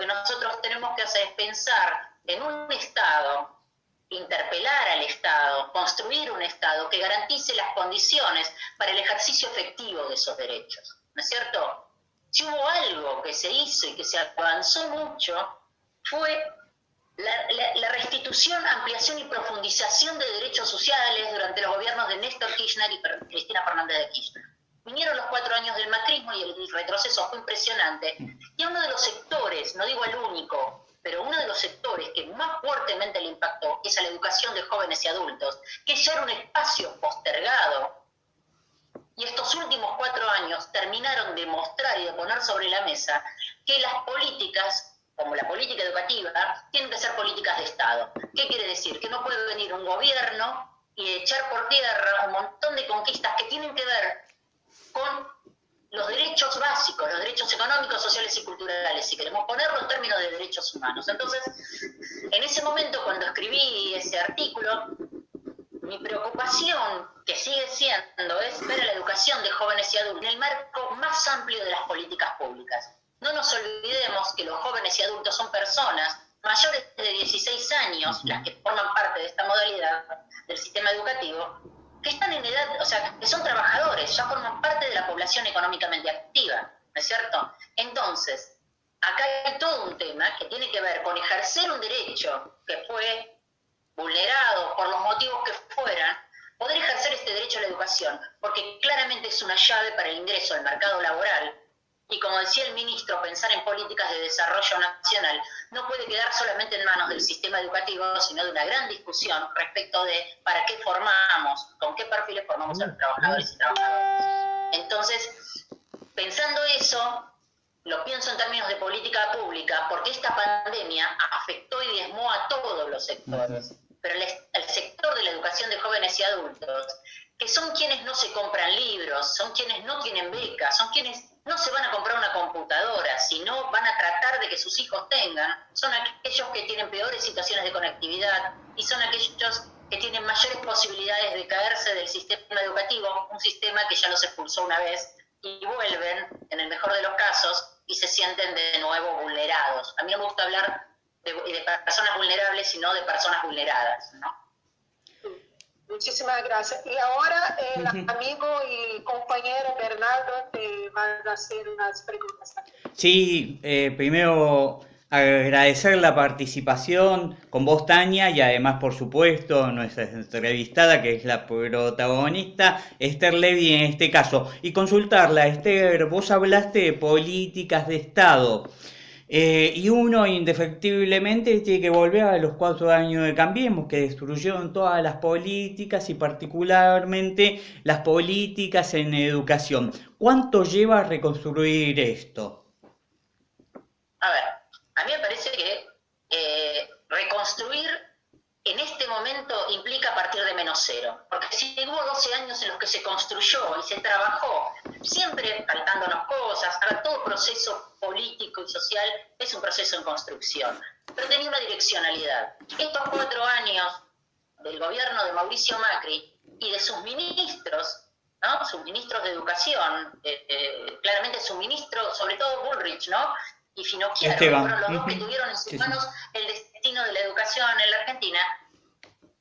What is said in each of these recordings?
que nosotros tenemos que hacer es pensar en un Estado, interpelar al Estado, construir un Estado que garantice las condiciones para el ejercicio efectivo de esos derechos, ¿no es cierto? Si hubo algo que se hizo y que se avanzó mucho, fue la restitución, ampliación y profundización de derechos sociales durante los gobiernos de Néstor Kirchner y Cristina Fernández de Kirchner. Vinieron los 4 años del macrismo y el retroceso fue impresionante. Y uno de los sectores, no digo el único, pero uno de los sectores que más fuertemente le impactó es a la educación de jóvenes y adultos, que ya era un espacio postergado. Y estos últimos 4 años terminaron de mostrar y de poner sobre la mesa que las políticas, como la política educativa, tienen que ser políticas de Estado. ¿Qué quiere decir? Que no puede venir un gobierno y echar por tierra un montón de conquistas que tienen que ver con los derechos básicos, los derechos económicos, sociales y culturales, si queremos ponerlo en términos de derechos humanos. Entonces, en ese momento, cuando escribí ese artículo, mi preocupación, que sigue siendo, es ver a la educación de jóvenes y adultos en el marco más amplio de las políticas públicas. No nos olvidemos que los jóvenes y adultos son personas mayores de 16 años, las que forman parte de esta modalidad del sistema educativo, que están en edad, o sea, que son trabajadores, ya forman parte de la población económicamente activa, ¿no es cierto? Entonces, acá hay todo un tema que tiene que ver con ejercer un derecho que fue vulnerado por los motivos que fueran, poder ejercer este derecho a la educación, porque claramente es una llave para el ingreso al mercado laboral. Y como decía el ministro, pensar en políticas de desarrollo nacional no puede quedar solamente en manos del sistema educativo, sino de una gran discusión respecto de para qué formamos, con qué perfiles formamos a los trabajadores y trabajadoras. Entonces, pensando eso, lo pienso en términos de política pública, porque esta pandemia afectó y diezmó a todos los sectores, pero el sector de la educación de jóvenes y adultos, que son quienes no se compran libros, son quienes no tienen becas, son quienes no se van a comprar una computadora, sino van a tratar de que sus hijos tengan, son aquellos que tienen peores situaciones de conectividad y son aquellos que tienen mayores posibilidades de caerse del sistema educativo, un sistema que ya los expulsó una vez y vuelven, en el mejor de los casos, y se sienten de nuevo vulnerados. A mí no me gusta hablar de personas vulnerables, sino de personas vulneradas, ¿no? Muchísimas gracias. Y ahora el amigo y compañero Bernardo te va a hacer unas preguntas. Sí, primero agradecer la participación con vos, Tania, y además, por supuesto, nuestra entrevistada, que es la protagonista, Esther Levy en este caso. Y consultarla, Esther, vos hablaste de políticas de Estado. Y uno indefectiblemente tiene que volver a los 4 años de Cambiemos, que destruyeron todas las políticas y particularmente las políticas en educación. ¿Cuánto lleva a reconstruir esto? A ver, a mí me parece que reconstruir en este momento implica partir de menos cero, porque si hubo 12 años en los que se construyó y se trabajó, siempre faltándonos cosas, ahora todo proceso político y social es un proceso en construcción, pero tenía una direccionalidad. Estos 4 años del gobierno de Mauricio Macri y de sus ministros, ¿no? Sus ministros de educación, claramente su ministro, sobre todo Bullrich, ¿no? Y Finocchiaro, fueron los dos que tuvieron en sus manos el destino de la educación en la Argentina.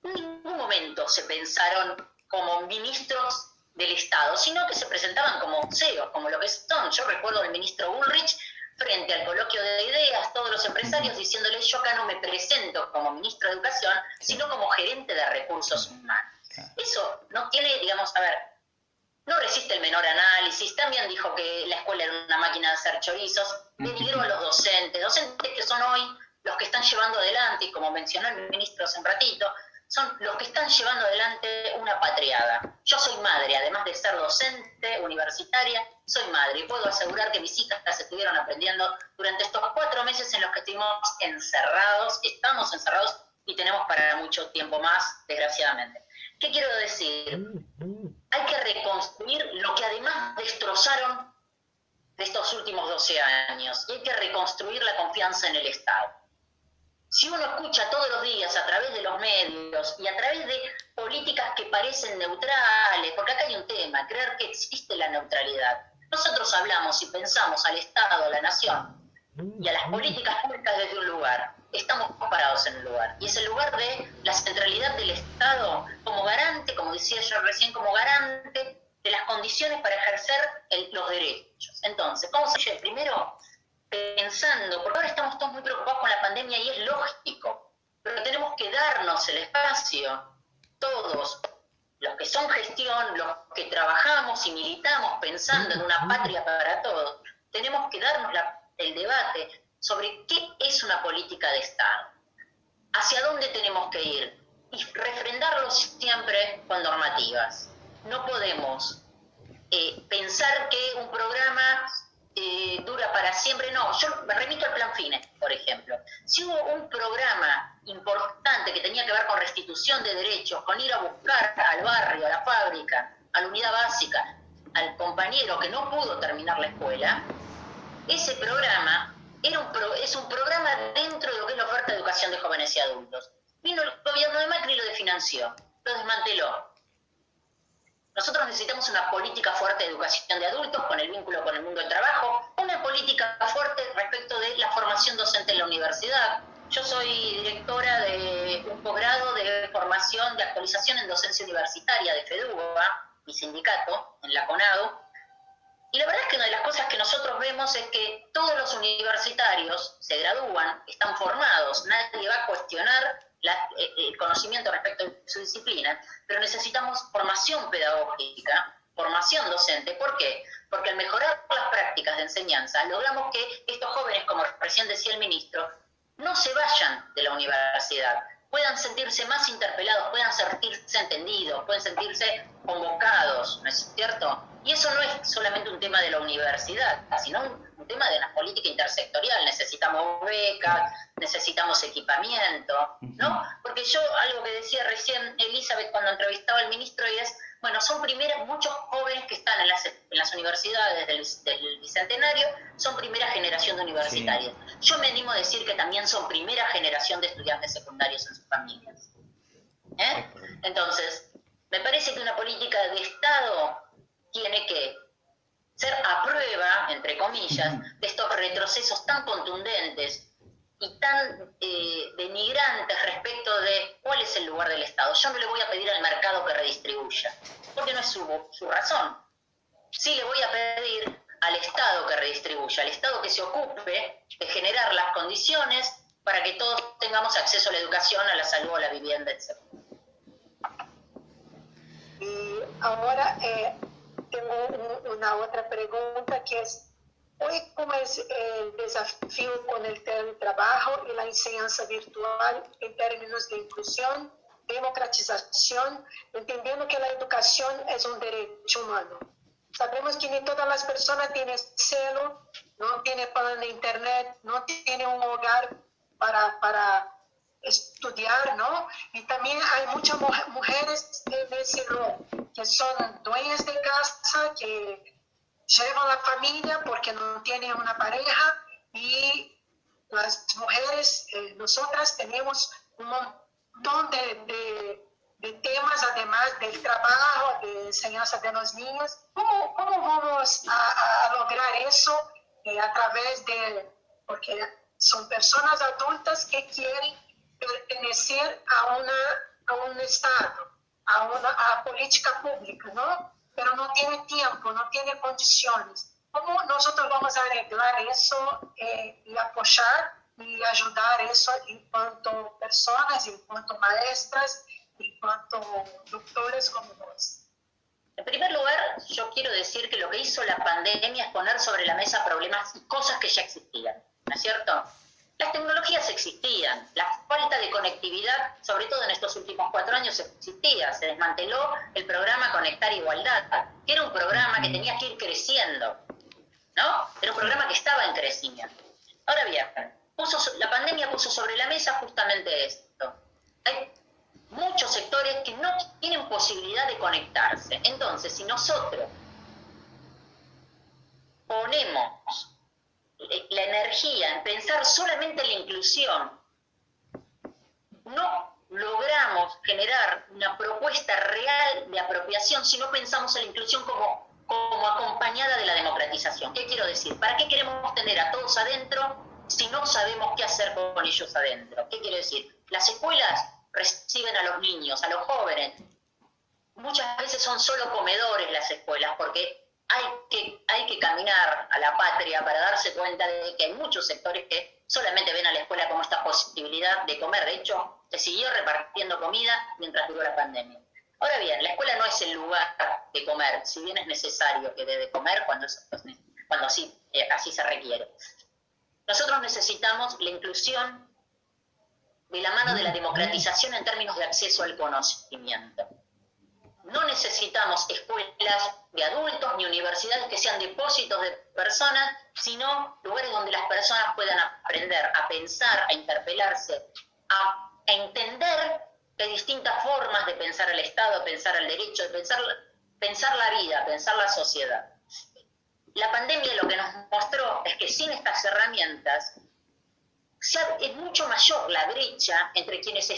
En ningún momento se pensaron como ministros del Estado, sino que se presentaban como CEOs, como lo que son. Yo recuerdo al ministro Bullrich frente al coloquio de ideas, todos los empresarios diciéndole: yo acá no me presento como ministro de Educación, sino como gerente de recursos humanos. Eso no tiene, digamos, a ver, no resiste el menor análisis. También dijo que la escuela era una máquina de hacer chorizos. Denigró a los docentes que son hoy los que están llevando adelante, y como mencionó el ministro hace un ratito, son los que están llevando adelante una patriada. Yo soy madre, además de ser docente universitaria, soy madre, y puedo asegurar que mis hijas las estuvieron aprendiendo durante estos 4 meses en los que estuvimos encerrados, estamos encerrados y tenemos para mucho tiempo más, desgraciadamente. ¿Qué quiero decir? Hay que reconstruir lo que además destrozaron de estos últimos 12 años, y hay que reconstruir la confianza en el Estado. Si uno escucha todos los días a través de los medios y a través de políticas que parecen neutrales, porque acá hay un tema, creer que existe la neutralidad. Nosotros hablamos y pensamos al Estado, a la nación, y a las políticas públicas desde un lugar. Estamos parados en un lugar, y es el lugar de la centralidad del Estado como garante, como decía yo recién, como garante de las condiciones para ejercer los derechos. Entonces, ¿cómo se hace? Primero, pensando, porque ahora estamos todos muy preocupados con la pandemia y es lógico, pero tenemos que darnos el espacio, todos, los que son gestión, los que trabajamos y militamos pensando en una patria para todos, tenemos que darnos el debate sobre qué es una política de Estado, hacia dónde tenemos que ir, y refrendarlo siempre con normativas. No podemos pensar que un programa dura para siempre. No, yo me remito al Plan Fines, por ejemplo. Si hubo un programa importante que tenía que ver con restitución de derechos, con ir a buscar al barrio, a la fábrica, a la unidad básica, al compañero que no pudo terminar la escuela, ese programa es un programa dentro de lo que es la oferta de educación de jóvenes y adultos. Vino el gobierno de Macri y lo desfinanció, lo desmanteló. Nosotros necesitamos una política fuerte de educación de adultos con el vínculo con el mundo del trabajo, una política fuerte respecto de la formación docente en la universidad. Yo soy directora de un posgrado de formación, de actualización en docencia universitaria de FEDUBA, mi sindicato, en la CONADO, y la verdad es que una de las cosas que nosotros vemos es que todos los universitarios se gradúan, están formados, nadie va a cuestionar el conocimiento respecto de su disciplina, pero necesitamos formación pedagógica, formación docente. ¿Por qué? Porque al mejorar las prácticas de enseñanza, logramos que estos jóvenes, como recién decía el ministro, no se vayan de la universidad, puedan sentirse más interpelados, puedan sentirse entendidos, pueden sentirse convocados, ¿no es cierto? Y eso no es solamente un tema de la universidad, sino un tema de una política intersectorial. Necesitamos becas, necesitamos equipamiento, ¿no? Porque yo, algo que decía recién Elizabeth cuando entrevistaba al ministro, y es, bueno, son muchos jóvenes que están en las universidades del Bicentenario, son primera generación de universitarios. Sí. Yo me animo a decir que también son primera generación de estudiantes secundarios en sus familias. Entonces, me parece que una política de Estado tiene que ser a prueba, entre comillas, de estos retrocesos tan contundentes y tan denigrantes respecto de cuál es el lugar del Estado. Yo no le voy a pedir al mercado que redistribuya, porque no es su razón. Sí le voy a pedir al Estado que redistribuya, al Estado que se ocupe de generar las condiciones para que todos tengamos acceso a la educación, a la salud, a la vivienda, etc. Y ahora tengo una otra pregunta que es, hoy cómo es el desafío con el teletrabajo y la enseñanza virtual en términos de inclusión, democratización, entendiendo que la educación es un derecho humano. Sabemos que ni todas las personas tienen celo, no tienen plan de internet, no tienen un hogar para estudiar, ¿no? Y también hay muchas mujeres en ese rol, que son dueñas de casa, que llevan la familia porque no tienen una pareja, y las mujeres, nosotras tenemos un montón de temas, además del trabajo, de enseñanza de los niños. ¿Cómo vamos a lograr eso a través de, porque son personas adultas que quieren pertenecer a un Estado, a política pública, ¿no? Pero no tiene tiempo, no tiene condiciones. ¿Cómo nosotros vamos a arreglar eso y apoyar y ayudar eso en cuanto personas, en cuanto maestras, en cuanto doctores como vos? En primer lugar, yo quiero decir que lo que hizo la pandemia es poner sobre la mesa problemas y cosas que ya existían, ¿no es cierto? Las tecnologías existían, la falta de conectividad, sobre todo en estos últimos 4 años, existía. Se desmanteló el programa Conectar Igualdad, que era un programa que tenía que ir creciendo, ¿no? Era un programa que estaba en crecimiento. Ahora bien, la pandemia puso sobre la mesa justamente esto. Hay muchos sectores que no tienen posibilidad de conectarse. Entonces, si nosotros ponemos la energía en pensar solamente en la inclusión, no logramos generar una propuesta real de apropiación si no pensamos en la inclusión como acompañada de la democratización. ¿Qué quiero decir? ¿Para qué queremos tener a todos adentro si no sabemos qué hacer con ellos adentro. ¿Qué quiere decir? Las escuelas reciben a los niños, a los jóvenes. Muchas veces son solo comedores las escuelas, porque hay que caminar a la patria para darse cuenta de que hay muchos sectores que solamente ven a la escuela como esta posibilidad de comer. De hecho, se siguió repartiendo comida mientras duró la pandemia. Ahora bien, la escuela no es el lugar de comer, si bien es necesario que debe comer cuando así se requiere. Nosotros necesitamos la inclusión de la mano de la democratización en términos de acceso al conocimiento. No necesitamos escuelas de adultos ni universidades que sean depósitos de personas, sino lugares donde las personas puedan aprender a pensar, a interpelarse, a entender que hay distintas formas de pensar el Estado, de pensar el derecho, de pensar la vida, pensar la sociedad. La pandemia lo que nos mostró es que sin estas herramientas es mucho mayor la brecha entre quienes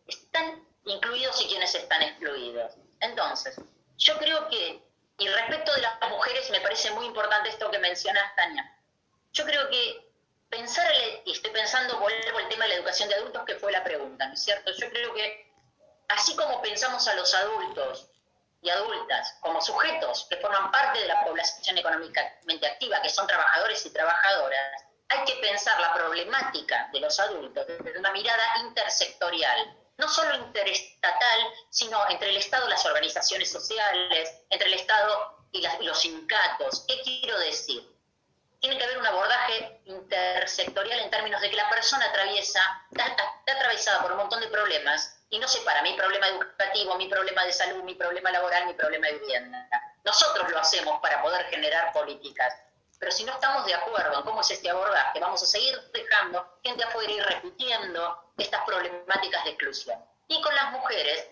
están incluidos y quienes están excluidos. Entonces, yo creo que, y respecto de las mujeres, me parece muy importante esto que mencionas, Tania. Yo creo que y estoy pensando, vuelvo al tema de la educación de adultos, que fue la pregunta, ¿no es cierto? Yo creo que, así como pensamos a los adultos y adultas como sujetos que forman parte de la población económicamente activa, que son trabajadores y trabajadoras, hay que pensar la problemática de los adultos desde una mirada intersectorial, no solo interestatal, sino entre el Estado y las organizaciones sociales, entre el Estado y los sindicatos. ¿Qué quiero decir? Tiene que haber un abordaje intersectorial en términos de que la persona está atravesada por un montón de problemas y no separa mi problema educativo, mi problema de salud, mi problema laboral, mi problema de vivienda. Nosotros lo hacemos para poder generar políticas, pero si no estamos de acuerdo en cómo es este abordaje, vamos a seguir dejando gente afuera y repitiendo estas problemáticas de exclusión. Y con las mujeres,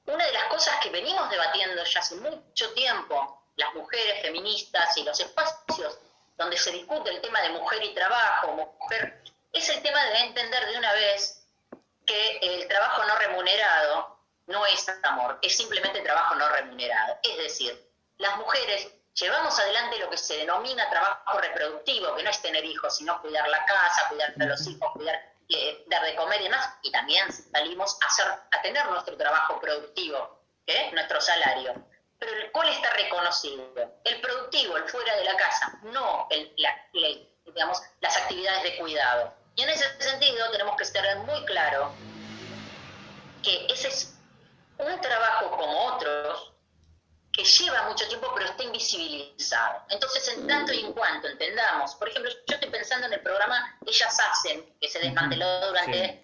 una de las cosas que venimos debatiendo ya hace mucho tiempo, las mujeres feministas y los espacios donde se discute el tema de mujer y trabajo, es el tema de entender de una vez que el trabajo no remunerado no es amor, es simplemente trabajo no remunerado. Es decir, las mujeres llevamos adelante lo que se denomina trabajo reproductivo, que no es tener hijos, sino cuidar la casa, cuidar de los hijos, dar de comer y demás, y también salimos a tener nuestro trabajo productivo, nuestro salario. Pero el cual está reconocido, el productivo, el fuera de la casa, no digamos, las actividades de cuidado. Y en ese sentido tenemos que estar muy claro que ese es un trabajo como otros, que lleva mucho tiempo pero está invisibilizado. Entonces, en tanto y en cuanto entendamos, por ejemplo, yo estoy pensando en el programa Ellas Hacen, que se desmanteló durante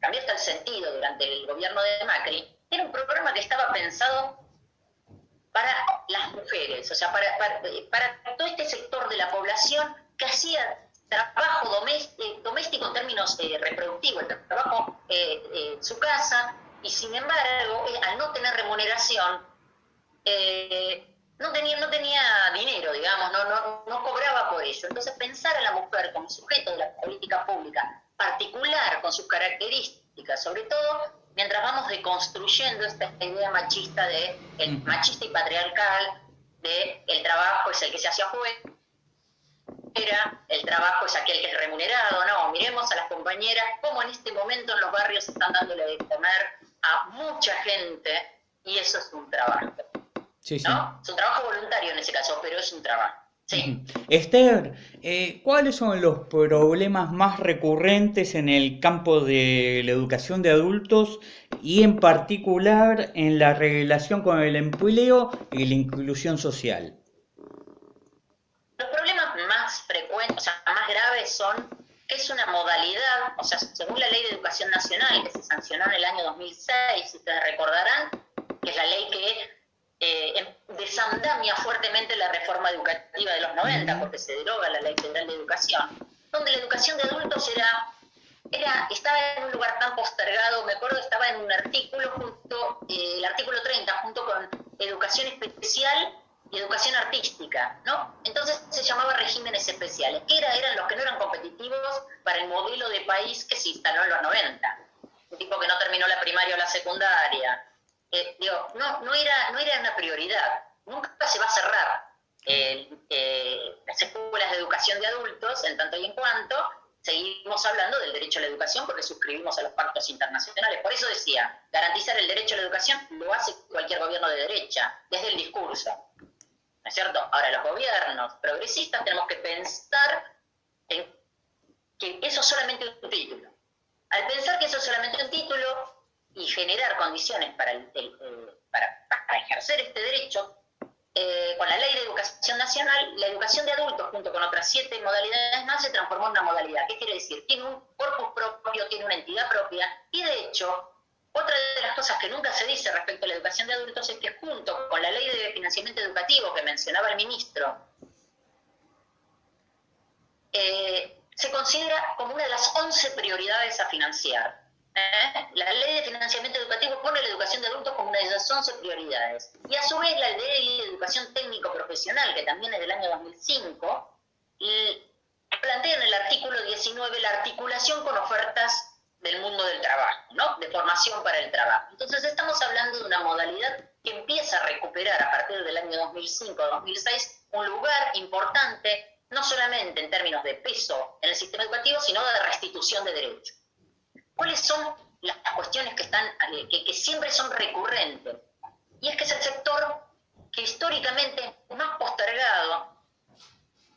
cambió hasta el sentido durante el gobierno de Macri. Era un programa que estaba pensado para las mujeres, o sea, para todo este sector de la población que hacía trabajo doméstico en términos reproductivos, el trabajo en su casa, y sin embargo, al no tener remuneración, no tenía dinero, digamos, no cobraba por ello. Entonces, pensar a la mujer como sujeto de la política pública, particular con sus características, sobre todo mientras vamos deconstruyendo esta idea machista machista y patriarcal de el trabajo es el que se hace afuera, el trabajo es aquel que es remunerado. No, miremos a las compañeras cómo en este momento en los barrios están dándole de comer a mucha gente, y eso es un trabajo. Sí. ¿No? Es un trabajo voluntario en ese caso, pero es un trabajo. Sí. Esther, ¿cuáles son los problemas más recurrentes en el campo de la educación de adultos y en particular en la relación con el empleo y la inclusión social? Los problemas más frecuentes, o sea, más graves son que es una modalidad, o sea, según la Ley de Educación Nacional que se sancionó en el año 2006, ustedes recordarán, que es la ley que desandamia fuertemente la reforma educativa de los 90, porque se deroga la Ley Federal de Educación, donde la educación de adultos estaba en un lugar tan postergado. Me acuerdo, estaba en un artículo el artículo 30, junto con educación especial y educación artística, ¿no? Entonces se llamaba regímenes especiales, que eran los que no eran competitivos para el modelo de país que se instaló en los 90. Un tipo que no terminó la primaria o la secundaria. No era una prioridad, nunca se va a cerrar. las escuelas de educación de adultos, en tanto y en cuanto seguimos hablando del derecho a la educación porque suscribimos a los pactos internacionales. Por eso decía, garantizar el derecho a la educación lo hace cualquier gobierno de derecha, desde el discurso. ¿No es cierto? Ahora, los gobiernos progresistas tenemos que pensar en que eso es solamente un título. Al pensar que eso es solamente un título y generar condiciones para ejercer este derecho, con la Ley de Educación Nacional, la educación de adultos, junto con otras 7 modalidades más, se transformó en una modalidad. ¿Qué quiere decir? Tiene un corpus propio, tiene una entidad propia, y de hecho, otra de las cosas que nunca se dice respecto a la educación de adultos es que junto con la Ley de Financiamiento Educativo que mencionaba el ministro, se considera como una de las 11 prioridades a financiar. La Ley de Financiamiento Educativo pone la educación de adultos como una de esas 11 prioridades. Y a su vez la Ley de Educación Técnico-Profesional, que también es del año 2005, plantea en el artículo 19 la articulación con ofertas del mundo del trabajo, ¿no? De formación para el trabajo. Entonces estamos hablando de una modalidad que empieza a recuperar a partir del año 2005-2006 un lugar importante, no solamente en términos de peso en el sistema educativo, sino de restitución de derechos. ¿Cuáles son las cuestiones que siempre son recurrentes? Y es que es el sector que históricamente es más postergado.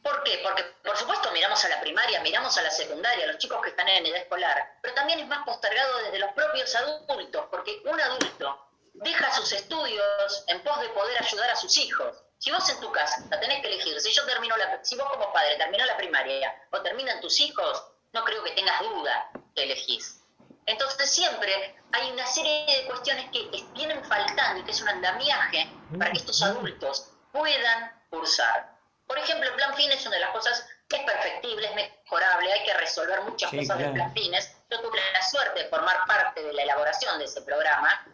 ¿Por qué? Porque, por supuesto, miramos a la primaria, miramos a la secundaria, a los chicos que están en edad escolar, pero también es más postergado desde los propios adultos, porque un adulto deja sus estudios en pos de poder ayudar a sus hijos. Si vos en tu casa tenés que elegir, si vos como padre terminó la primaria o terminan tus hijos, no creo que tengas duda que elegís. Entonces siempre hay una serie de cuestiones que vienen faltando y que es un andamiaje para que estos adultos puedan cursar. Por ejemplo, el Plan Fines es una de las cosas que es perfectible, es mejorable, hay que resolver muchas cosas del Plan Fines. Yo tuve la suerte de formar parte de la elaboración de ese programa,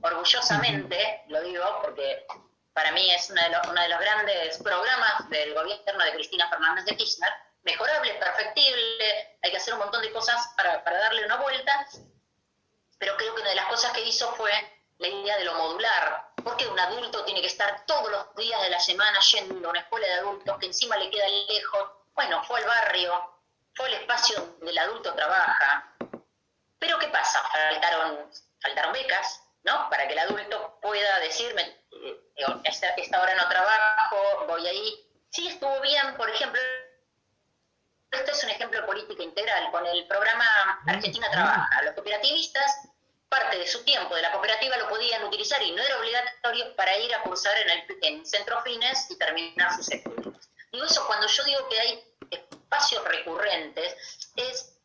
orgullosamente, lo digo porque para mí es uno de los grandes programas del gobierno de Cristina Fernández de Kirchner. Mejorable, perfectible, hay que hacer un montón de cosas para darle una vuelta, pero creo que una de las cosas que hizo fue la idea de lo modular. Porque un adulto tiene que estar todos los días de la semana yendo a una escuela de adultos que encima le queda lejos? Bueno, fue al barrio, fue el espacio donde el adulto trabaja. Pero ¿qué pasa? Faltaron becas, ¿no? Para que el adulto pueda decirme, esta hora no trabajo, voy ahí. Sí, estuvo bien, por ejemplo, esto es un ejemplo de política integral. Con el programa Argentina Trabaja, los cooperativistas, parte de su tiempo de la cooperativa lo podían utilizar y no era obligatorio para ir a cursar en Centro Fines y terminar sus estudios. Digo eso, cuando yo digo que hay espacios recurrentes, es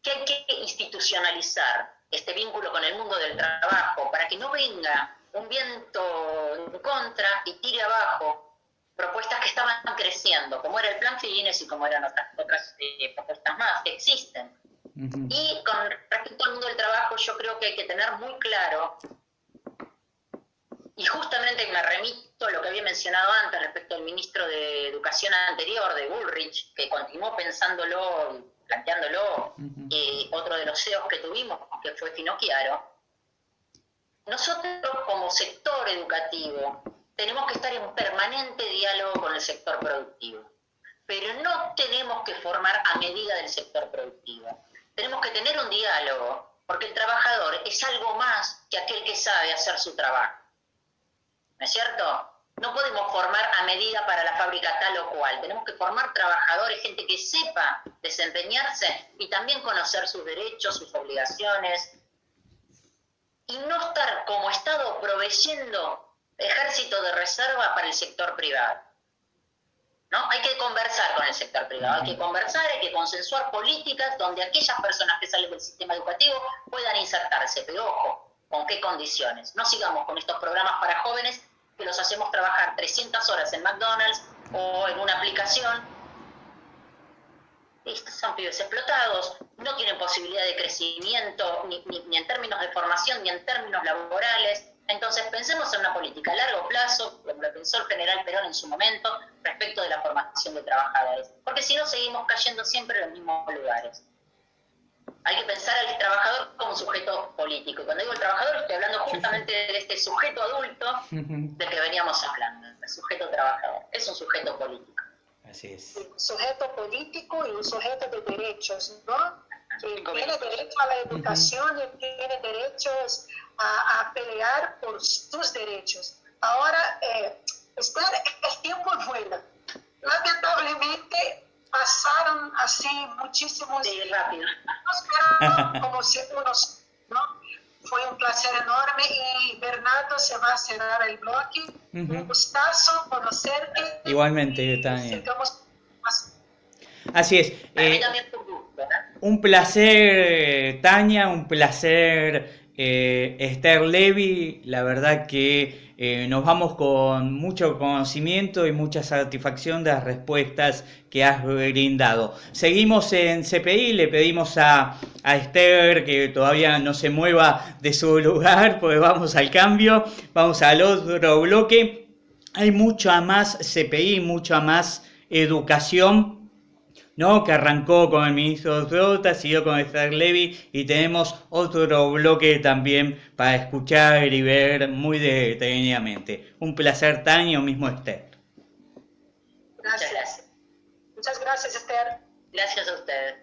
que hay que institucionalizar este vínculo con el mundo del trabajo para que no venga un viento en contra y tire abajo propuestas que estaban creciendo, como era el Plan Fines y como eran otras propuestas más que existen. Y con respecto al mundo del trabajo, yo creo que hay que tener muy claro, y justamente me remito a lo que había mencionado antes respecto al ministro de Educación anterior, de Bullrich, que continuó pensándolo y planteándolo, otro de los CEOs que tuvimos, que fue Finocchiaro. Nosotros como sector educativo tenemos que estar en permanente diálogo con el sector productivo, pero no tenemos que formar a medida del sector productivo. Tenemos que tener un diálogo, porque el trabajador es algo más que aquel que sabe hacer su trabajo. ¿No es cierto? No podemos formar a medida para la fábrica tal o cual. Tenemos que formar trabajadores, gente que sepa desempeñarse y también conocer sus derechos, sus obligaciones, y no estar como Estado proveyendo ejército de reserva para el sector privado. ¿No? Hay que conversar con el sector privado, hay que conversar, hay que consensuar políticas donde aquellas personas que salen del sistema educativo puedan insertarse, pero ojo, ¿con qué condiciones? No sigamos con estos programas para jóvenes que los hacemos trabajar 300 horas en McDonald's o en una aplicación. Estos son pibes explotados, no tienen posibilidad de crecimiento ni en términos de formación ni en términos laborales. Entonces pensemos en una política a largo plazo, como lo pensó el general Perón en su momento, respecto de la formación de trabajadores. Porque si no, seguimos cayendo siempre en los mismos lugares. Hay que pensar al trabajador como sujeto político. Y cuando digo el trabajador, estoy hablando justamente de este sujeto adulto del que veníamos hablando. sujeto trabajador, es un sujeto político. Así es. Un sujeto político y un sujeto de derechos, ¿no? Que tiene derecho a la educación y tiene derechos a pelear por sus derechos. Ahora, Esther, el tiempo vuela. Lamentablemente pasaron así muchísimos Sí, rápido. como unos, ¿no? Fue un placer enorme y Bernardo se va a cerrar el bloque. Un gustazo conocerte. Igualmente, Tania. Sigamos más. Así es. A mí también fue un gusto, ¿eh? Un placer, Tania, un placer, Esther Levy. La verdad que nos vamos con mucho conocimiento y mucha satisfacción de las respuestas que has brindado. Seguimos en CPI, le pedimos a Esther que todavía no se mueva de su lugar, pues vamos al cambio, vamos al otro bloque. Hay mucha más CPI, mucha más educación, ¿no? Que arrancó con el ministro Trota, siguió con Esther Levy y tenemos otro bloque también para escuchar y ver muy detenidamente. Un placer, Tania, o mismo Esther. Gracias. Muchas gracias, Esther. Gracias a ustedes.